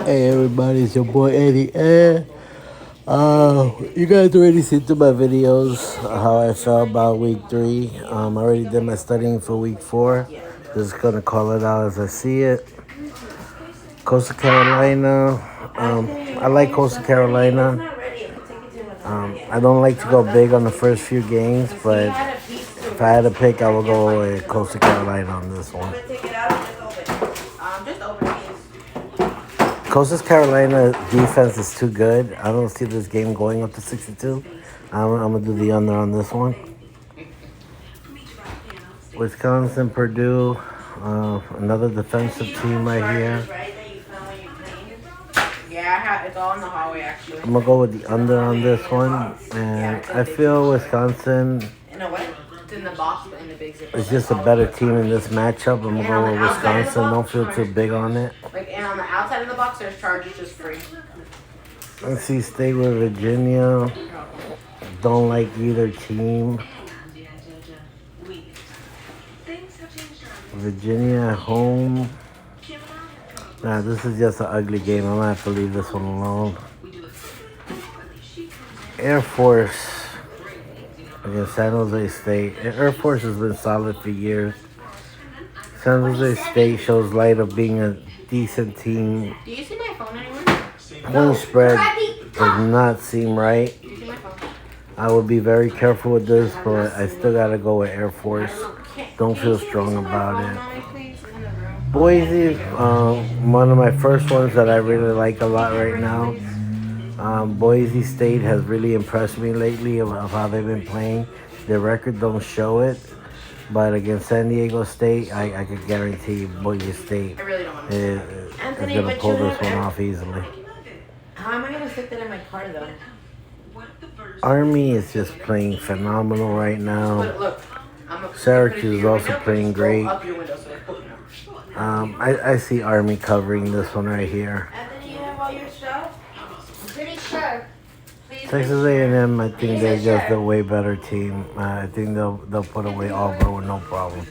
Hey everybody, it's your boy Eddie. You guys already seen through my videos how I felt about week 3. I already did my studying for week 4. Just gonna call it out as I see it. Coastal Carolina. I like Coastal Carolina. I don't like to go big on the first few games, but if I had to pick, I would go with Coastal Carolina on this one. Coastal Carolina defense is too good. I don't see this game going up to 62. I'm gonna do the under on this one. Wisconsin, Purdue, another defensive team right here. Yeah, it's all in the hallway actually. I'm gonna go with the under on this one, and I feel Wisconsin. In a way, it's in the box, but in the big zip. It's just a better team in this matchup. I'm gonna go with Wisconsin. Don't feel too big on it. Like, and on the outside of the box, there's charges just free. NC State with Virginia. Don't like either team. Virginia at home. Nah, this is just an ugly game. I'm gonna have to leave this one alone. Air Force against San Jose State. Air Force has been solid for years. San Jose State shows light of being a decent team. Do you see my phone anywhere? Point spread does not seem right. Do you see my phone? I would be very careful with this, but I still gotta go with Air Force. Don't feel strong about it. Boise, one of my first ones that I really like a lot right now. Boise State has really impressed me lately of how they've been playing. Their record don't show it, but against San Diego State, I could guarantee Boise State is going to pull this one off easily. How am I going to stick that in my car though? Army is just playing phenomenal right now. Look, Syracuse is also playing great. I see Army covering this one right here. Anthony, you have all your stuff? I'm pretty sure. Texas A&M, I think they're just a way better team. I think they'll put away Auburn with no problem.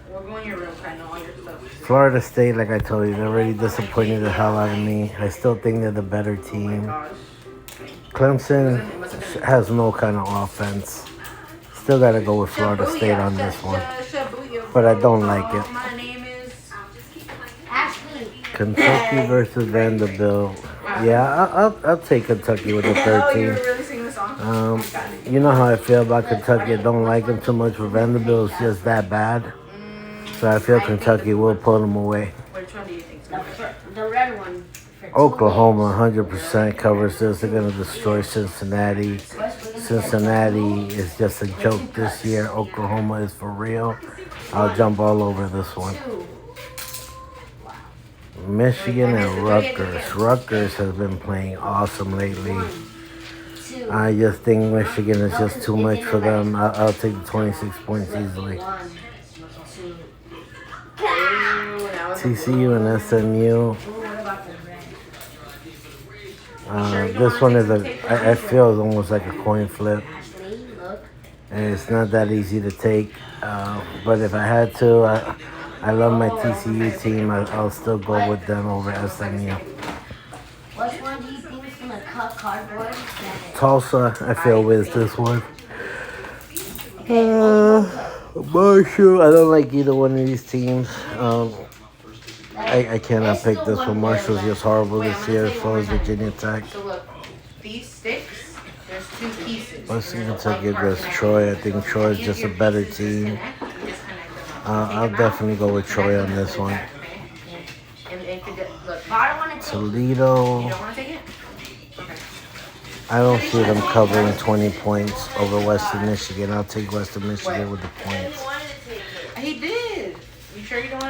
We're going to your room, I know all your stuff. Florida State, like I told you, they're already disappointed the hell out of me. I still think they're the better team. Clemson has no kind of offense. Still got to go with Florida State on this one. But I don't like it. My name is Ashley. Kentucky versus Vanderbilt. Yeah, I'll take Kentucky with the 13. You know how I feel about Kentucky. I don't like them too much, but Vanderbilt is just that bad. So I feel Kentucky will pull them away. Which one do you think? The red one. Oklahoma 100% covers this. They're going to destroy Cincinnati. Cincinnati is just a joke this year. Oklahoma is for real. I'll jump all over this one. Michigan and Rutgers. Rutgers has been playing awesome lately. I just think Michigan is just too much for them. I'll take the 26 points easily. TCU and SMU. This one is I feel it's almost like a coin flip. And it's not that easy to take. But if I had to, I love my TCU team. I'll still go with them over SMU. Which one do you think is going to cut cardboard? Tulsa, I feel, wins this one. Marshall, I don't like either one of these teams. I cannot pick this one. Marshall's just horrible this year, so is Virginia Tech. So look, these sticks, there's 2 pieces. Western Kentucky versus Troy. I think Troy is just a better team. I'll definitely go with Troy on this one. Toledo. I don't see them covering 20 points over Western Michigan. I'll take Western Michigan with the points. He did. You sure you don't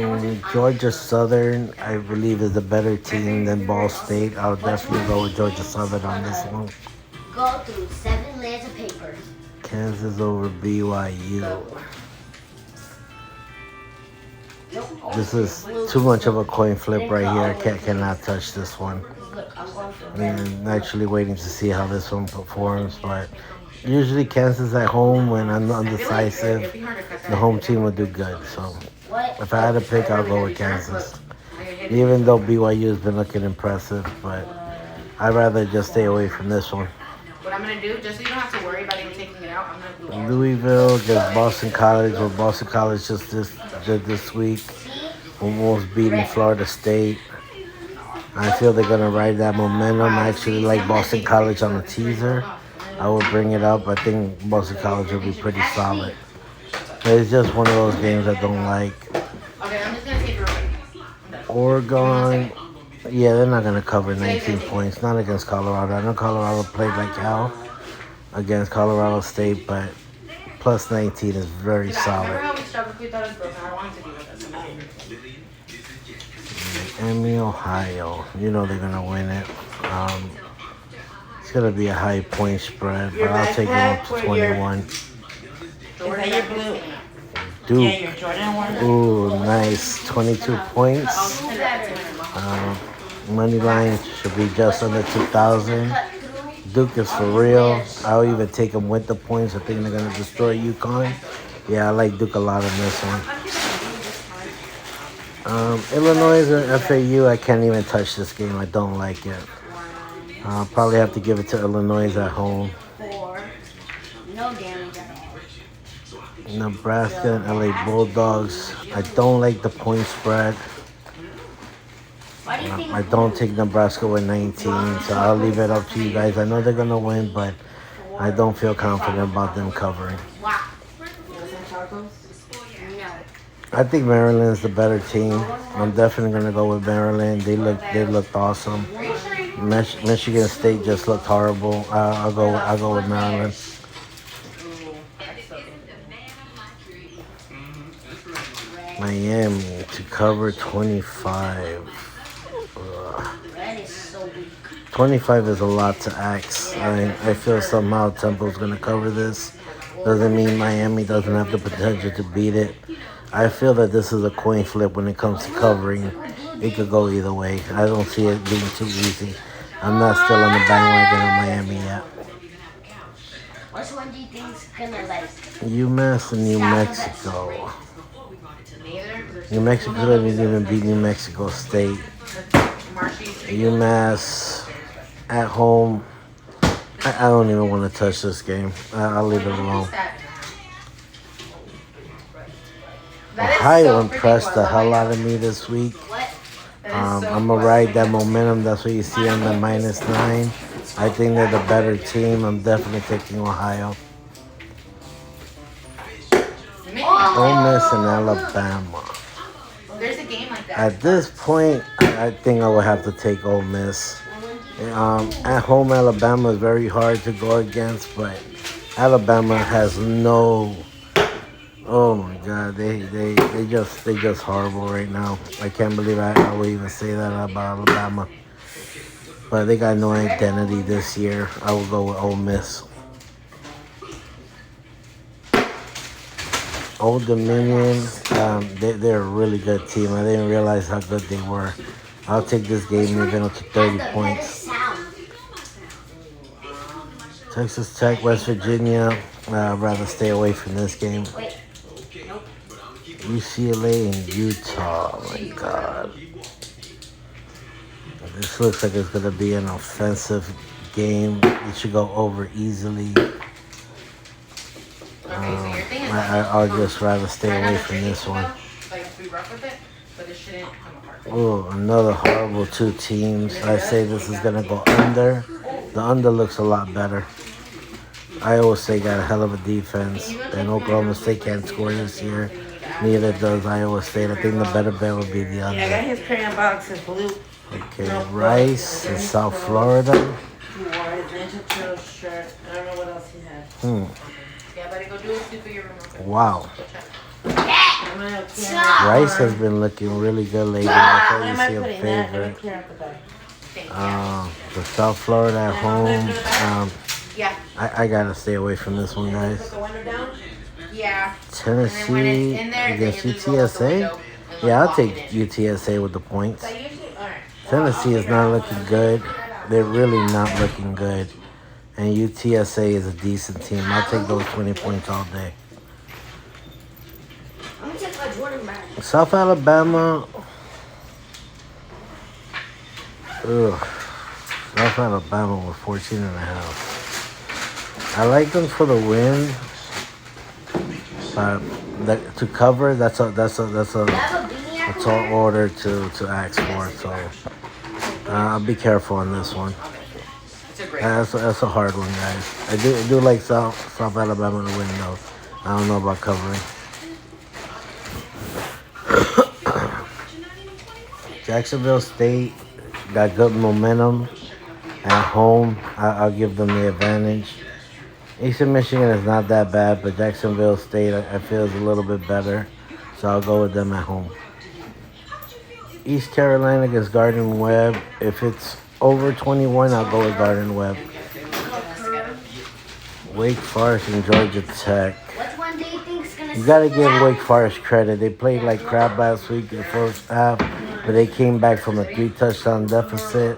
want Georgia Southern, I believe, is a better team than Ball State. I'll definitely go with Georgia Southern on this one. Go through 7 layers of paper. Kansas over BYU. This is too much of a coin flip right here. I cannot touch this one. I'm actually waiting to see how this one performs, but usually Kansas at home, when I'm undecisive, the home team will do good. So if I had to pick, I'll go with Kansas. Even though BYU has been looking impressive, but I'd rather just stay away from this one. What I'm gonna do, just so you don't have to worry about even taking it out, I'm gonna do Louisville against Boston College. What Boston College just did this week, almost beating Florida State. I feel they're gonna ride that momentum. I actually like Boston College on the teaser. I will bring it up. I think Boston College will be pretty solid. But it's just one of those games I don't like. Okay, I'm just gonna take it real quick. Oregon, yeah, they're not gonna cover 19 points. Not against Colorado. I know Colorado played like hell against Colorado State, but plus 19 is very Remember solid. how we struggled? We thought it was broken. I wanted to be with us. Miami, Ohio. You know they're gonna win it. It's gonna be a high point spread, but I'll take them up to 21. Is that your blue? Yeah, Duke. your Jordan one. Ooh, nice. 22 points. Money line should be just under 2,000. Duke is for real. I'll even take them with the points. I think they're gonna destroy UConn. Yeah, I like Duke a lot in this one. Illinois or FAU, I can't even touch this game. I don't like it. I'll probably have to give it to Illinois at home. 4. No damage at all. Nebraska and LA Bulldogs. I don't like the point spread. Why do you think I don't take Nebraska with 19, so I'll leave it up to you guys. I know they're gonna win, but I don't feel confident about them covering. Wow. Tacos? No. I think Maryland's the better team. I'm definitely gonna go with Maryland. They looked awesome. Michigan State just looked horrible. I'll go with Maryland. Miami to cover 25. Red is so weak. 25 is a lot to ask. I feel somehow Temple's gonna cover this. Doesn't mean Miami doesn't have the potential to beat it. I feel that this is a coin flip when it comes to covering. It could go either way. I don't see it being too easy. I'm not still on the bandwagon of Miami yet. Which one do you think's gonna like? UMass and New Mexico. Neither. New Mexico doesn't even beat New Mexico State. UMass at home. I don't even want to touch this game. I'll leave it alone. Ohio impressed the hell out of me this week. What? I'm going to ride that momentum. That's what you see on the -9. I think they're the better team. I'm definitely taking Ohio. Ole Miss and Alabama. There's a game like that. At this point, I think I would have to take Ole Miss. At home, Alabama is very hard to go against, but Alabama has no. Oh my God, they just horrible right now. I can't believe I would even say that about Alabama. But they got no identity this year. I will go with Ole Miss. Old Dominion, they're a really good team. I didn't realize how good they were. I'll take this game even up to 30 points. Texas Tech, West Virginia. I'd rather stay away from this game. UCLA and Utah. Oh my God. This looks like it's going to be an offensive game. It should go over easily. I'll just rather stay away from this one. Oh, another horrible two teams. I say this is going to go under. The under looks a lot better. Iowa State got a hell of a defense, and Oklahoma State can't score this year. Neither does Iowa State. I think the better bet would be the Yeah, I got under. his crayon box in blue. Okay, Rice in South Florida. He wore his Ninja Turtle shirt. I don't know what else he had. Yeah, buddy, go do a scoop of your room real quick. Wow. I'm gonna clear out Rice has been looking really good lately. I thought Where you am I see a putting that? Let me favorite. clear out the bag. Thank you. The South Florida at home. Yeah. I gotta stay away from this one, guys. Put the window down. Yeah. Tennessee against UTSA. Yeah, I'll take UTSA with the points. Tennessee is not looking good. They're really not looking good. And UTSA is a decent team. I'll take those 20 points all day. I'm gonna take my Jordan back. South Alabama. Ugh. South Alabama was 14.5. I like them for the win, but to cover, that's a You have a beanie at tall order to ask for. So I'll be careful on this one. It's a great. That's a hard one, guys. I do like South Alabama to win though. I don't know about covering. Jacksonville State got good momentum at home. I'll give them the advantage. Eastern Michigan is not that bad, but Jacksonville State I feel is a little bit better, so I'll go with them at home. East Carolina against Garden Webb. If it's over 21, I'll go with Garden Webb. Wake Forest and Georgia Tech. Which one do you think's gonna You gotta stick give out? Wake Forest credit. They played like crap last week in the first half, but they came back from a 3-touchdown deficit.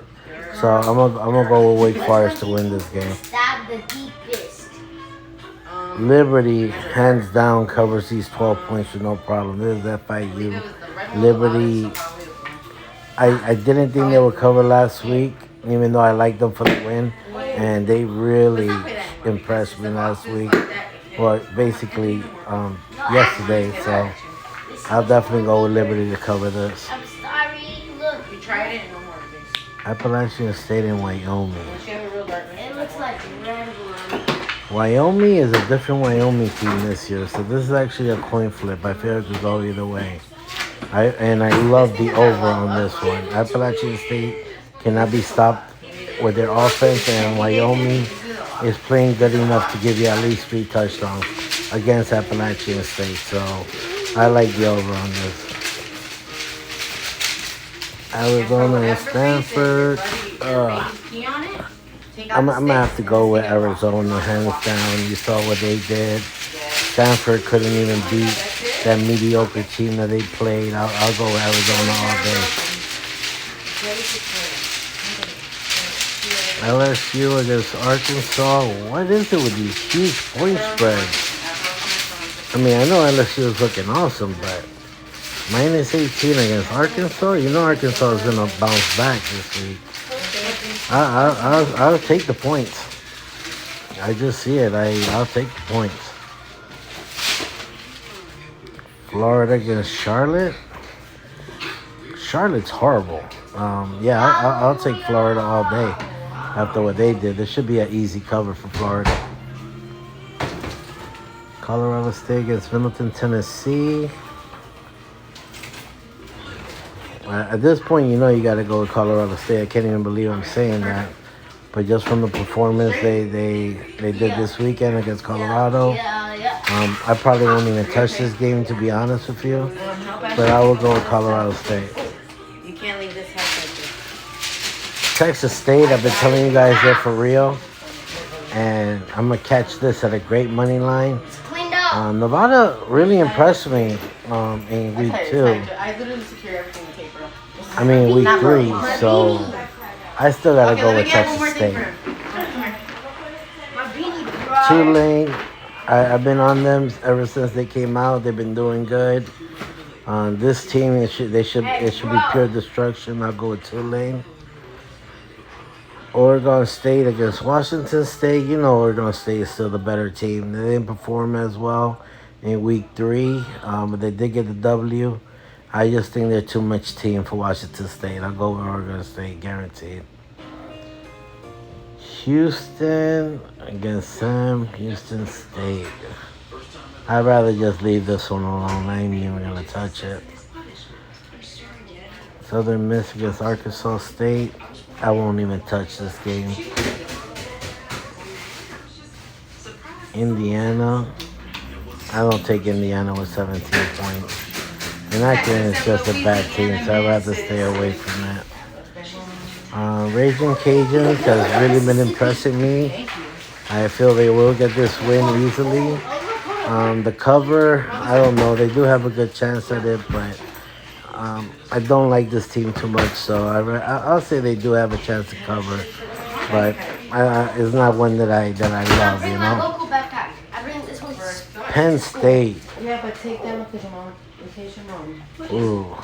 So I'm gonna go with Wake Forest to win this game. Stab the deepest. Liberty, hands down, covers these 12 points with no problem. This is FIU. Liberty, I didn't think they would cover last week, even though I liked them for the win. And they really impressed me last week. Well, basically, yesterday. So I'll definitely go with Liberty to cover this. I'm sorry. Look, You tried it and no more of this. Appalachian State and Wyoming. Unless you have a real dark it looks like red one. Wyoming is a different Wyoming team this year, so this is actually a coin flip. I feel it could go either way. I love the over on this one. Appalachian State cannot be stopped with their offense, and Wyoming is playing good enough to give you at least 3 touchdowns against Appalachian State. So I like the over on this. Arizona and Stanford. I'm gonna have to go with Arizona hands down. You saw what they did. Stanford couldn't even beat that mediocre team that they played. I'll go with Arizona all day. LSU against Arkansas. What is it with these huge point spreads? I mean, I know LSU is looking awesome, but -18 against Arkansas. You know Arkansas is gonna bounce back this week. I'll take the points. I just see it. I'll take the points. Florida against Charlotte. Charlotte's horrible. I'll take Florida all day. After what they did, there should be an easy cover for Florida. Colorado State against Middleton, Tennessee. At this point, you know you got to go with Colorado State. I can't even believe I'm saying that. But just from the performance they did this weekend against Colorado, I probably won't even touch this game, to be honest with you. But I will go with Colorado State. You can't leave this house like this. Texas State, I've been telling you guys they're for real. And I'm going to catch this at a great money line. It's cleaned up. Nevada really impressed me in week 2. I literally secure everything in tape, bro. I mean, week 3. So I still got to go with Texas State. My beanie, bro. Tulane, I've been on them ever since they came out. They've been doing good. This team, it should be pure destruction. I'll go with Tulane. Oregon State against Washington State. You know Oregon State is still the better team. They didn't perform as well in week 3, but they did get the W. I just think they're too much team for Washington State. I'll go with Oregon State, guaranteed. Houston against Houston State. I'd rather just leave this one alone. I ain't even going to touch it. Southern Miss against Arkansas State. I won't even touch this game. Indiana. I don't take Indiana with 17 points. And that game is just a bad team, so I'd rather stay away from that. Raging Cajuns has really been impressing me. I feel they will get this win easily. The cover, I don't know. They do have a good chance at it, but I don't like this team too much, so I'll say they do have a chance to cover. But it's not one that I love, you My know. local backpack. I bring this one to Penn State. Yeah, but take that one to the mom. In case your mom. Ooh.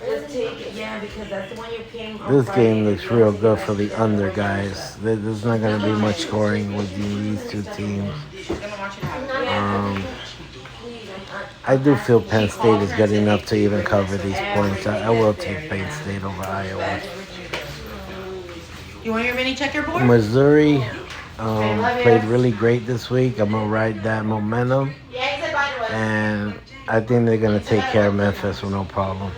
Just take it, yeah, because that's the one you came on This Friday. game looks real good for the under, guys. There's not going to be much scoring with these two teams. She's gonna want you to have it. I do feel Penn State is good enough to even cover these points. I will take Penn State over Iowa. You want your mini checkerboard? Missouri played really great this week. I'm going to ride that momentum. Yeah, he said bye to us. And I think they're going to take care of Memphis with no problem.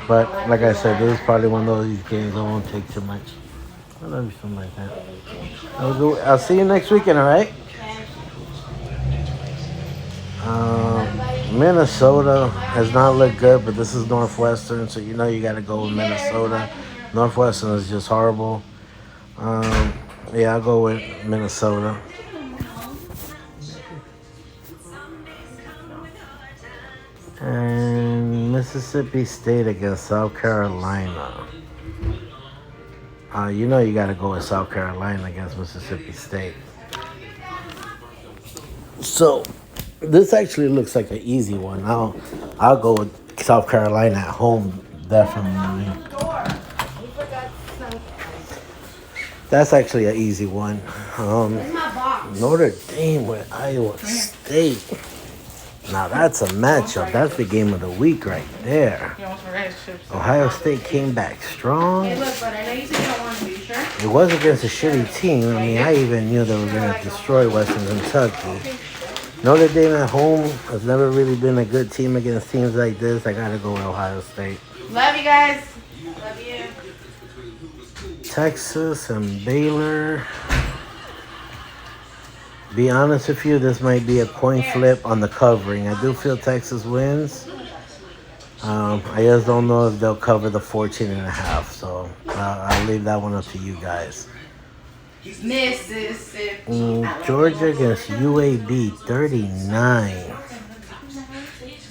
But like I said, this is probably one of those games that won't take too much. I love you, something like that. I'll see you next weekend, all right? Minnesota has not looked good, but this is Northwestern, so you know you got to go with Minnesota. Northwestern is just horrible. Yeah, I'll go with Minnesota. And Mississippi State against South Carolina. You know you got to go with South Carolina against Mississippi State. So this actually looks like an easy one. I'll go with South Carolina at home, definitely. That's actually an easy one. Notre Dame with Iowa State. Now that's a matchup. That's the game of the week right there. You almost forgot his chips. Ohio State came back strong. Hey, look, but I know you said you don't want to. You sure? It was against a shitty team. I mean, I even knew they were going to destroy Western Kentucky. Notre Dame at home has never really been a good team against teams like this. I got to go with Ohio State. Love you guys. Love you. Texas and Baylor. Be honest with you, this might be a coin flip on the covering. I do feel Texas wins. I just don't know if they'll cover the 14.5. So I'll leave that one up to you guys. Mississippi. Georgia against UAB, 39.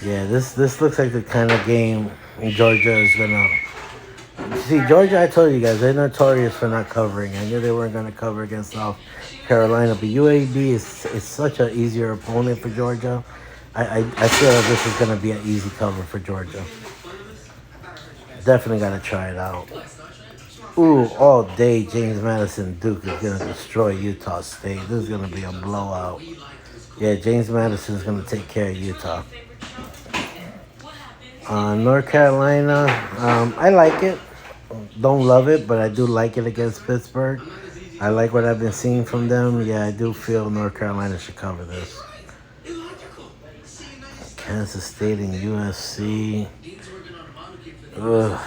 Yeah, this looks like the kind of game Georgia is gonna. See, Georgia, I told you guys, they're notorious for not covering. I knew they weren't gonna cover against South Carolina, but UAB is such an easier opponent for Georgia. I feel like this is gonna be an easy cover for Georgia. Definitely gotta try it out. Ooh, all day James Madison Duke is gonna destroy Utah State. This is gonna be a blowout. Yeah, James Madison is gonna take care of Utah. North Carolina, I like it. Don't love it, but I do like it against Pittsburgh. I like what I've been seeing from them. Yeah, I do feel North Carolina should cover this. Kansas State and USC. Ugh.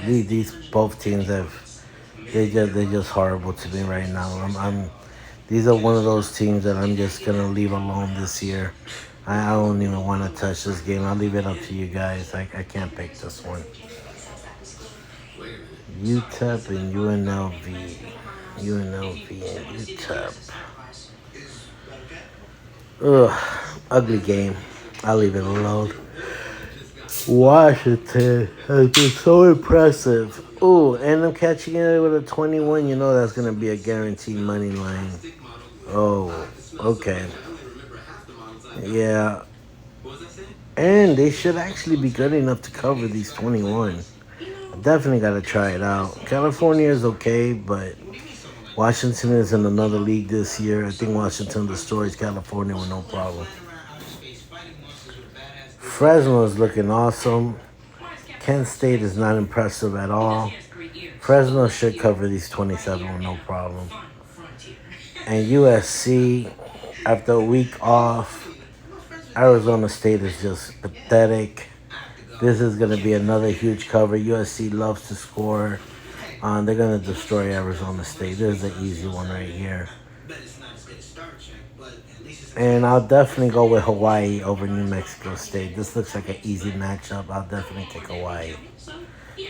These both teams they're just horrible to me right now. These are one of those teams that I'm just gonna leave alone this year. I don't even want to touch this game. I'll leave it up to you guys. I can't pick this one. UTEP and UNLV. UNLV and UTEP. Ugh, ugly game. I'll leave it alone. Washington has been so impressive. Ooh, and I'm catching it with a 21. You know that's going to be a guaranteed money line. Oh, okay. Yeah. And they should actually be good enough to cover these 21. I definitely got to try it out. California is okay, but Washington is in another league this year. I think Washington destroys California with no problem. Fresno is looking awesome. Kent State is not impressive at all. Fresno should cover these 27 with no problem. And USC, after a week off, Arizona State is just pathetic. This is going to be another huge cover. USC loves to score. They're going to destroy Arizona State. This is an easy one right here. And I'll definitely go with Hawaii over New Mexico State. This looks like an easy matchup. I'll definitely take Hawaii.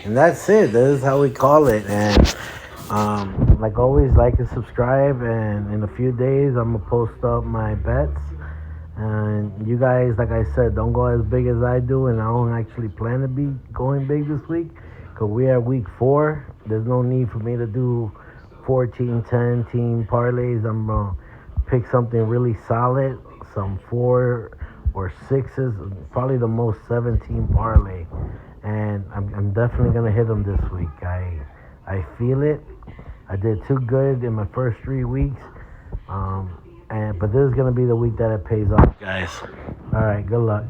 And that's it. This is how we call it. And like always, like and subscribe. And in a few days, I'm going to post up my bets. And you guys, like I said, don't go as big as I do. And I don't actually plan to be going big this week. Because we're at week 4. There's no need for me to do 14, 10 team parlays. I'm going to pick something really solid, some 4 or sixes, probably the most 17 parlay. And I'm definitely gonna hit them this week. I feel it. I did too good in my first 3 weeks. But this is gonna be the week that it pays off, guys. All right, good luck.